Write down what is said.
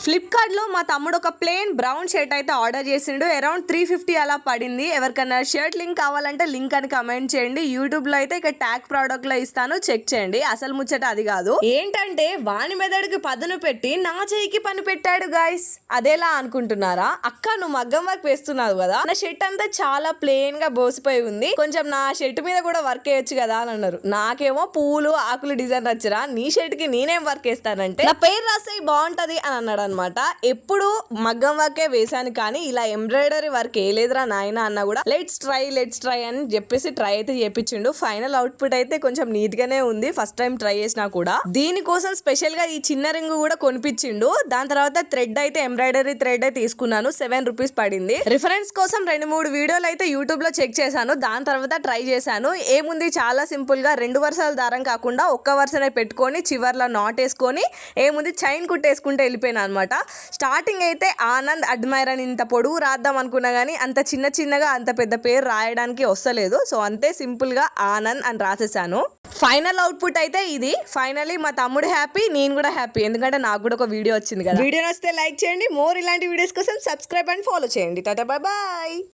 Flipkart లో మా తమ్ముడు ఒక ప్లేన్ బ్రౌన్ షర్ట్ అయితే ఆర్డర్ చేసిండు. అరౌండ్ 350 అలా పడింది. ఎవరికైనా షర్ట్ లింక్ కావాలంటే లింక్ అని కమెంట్ చేయండి. యూట్యూబ్ లో అయితే ఇక ట్యాగ్ ప్రోడక్ట్ లో ఇస్తాను, చెక్ చేయండి. అసలు ముచ్చట అది కాదు. ఏంటంటే వాని మెదడుకి పదును పెట్టి నా చేయికి పని పెట్టాడు గాయస్. అదేలా అనుకుంటున్నారా? అక్క నువ్వు మగ్గం వర్క్ వేస్తున్నావు కదా, నా షర్ట్ అంతా చాలా ప్లేన్ గా బోసిపోయి ఉంది, కొంచెం నా షర్ట్ మీద కూడా వర్క్ వేయొచ్చు కదా అని అన్నారు. నాకేమో పూలు ఆకులు డిజైన్ నచ్చరా, నీ షర్ట్ కి నేనేం వర్క్ వేస్తానంటే నా పేరు రాస్తే బాగుంటది అని అన్నాడు అనమాట. ఎప్పుడు మగ్గం వర్కే వేసాను కానీ ఇలా ఎంబ్రాయిడరీ వర్క్ వేయలేదురా నాయన అన్న కూడా లెట్స్ ట్రై అని చెప్పేసి ట్రై అయితే చేపించిండు. ఫైనల్ అవుట్పుట్ అయితే కొంచెం నీట్ గానే ఉంది. ఫస్ట్ టైం ట్రై చేసినా కూడా దీనికోసం స్పెషల్ గా ఈ చిన్న రింగ్ కూడా కొనిపించిండు. దాని తర్వాత థ్రెడ్ అయితే ఎంబ్రాయిడరీ థ్రెడ్ అయితే తీసుకున్నాను. 7 రూపీస్ పడింది. రిఫరెన్స్ కోసం 2-3 వీడియోలు అయితే యూట్యూబ్ లో చెక్ చేశాను. దాని తర్వాత ట్రై చేశాను. ఏముంది చాలా సింపుల్ గా 2 వరుసల దారం కాకుండా ఒక్క వరుసనే పెట్టుకొని చివర్లో నాట్ వేసుకొని ఏముంది చైన్ కుట్టేసుకుంటే వెళ్ళిపోయినా అనమాట. స్టార్టింగ్ అయితే ఆనంద్ అడ్మైర్ అని ఇంత పొడుగు రాద్దాం అనుకున్నా గానీ అంత చిన్నగా అంత పెద్ద పేరు రాయడానికి వస్తలేదు. సో అంతే సింపుల్ గా ఆనంద్ అని రాసేసాను. ఫైనల్ అవుట్పుట్ అయితే ఇది. ఫైనలీ మా తమ్ముడు హ్యాపీ, నేను కూడా హ్యాపీ. ఎందుకంటే నాకు కూడా ఒక వీడియో వచ్చింది కదా. వీడియో నచ్చితే లైక్ చేయండి. మోర్ ఇలాంటి వీడియోస్ కోసం సబ్స్క్రైబ్ అండ్ ఫాలో చేయండి. Ta-ta bye bye.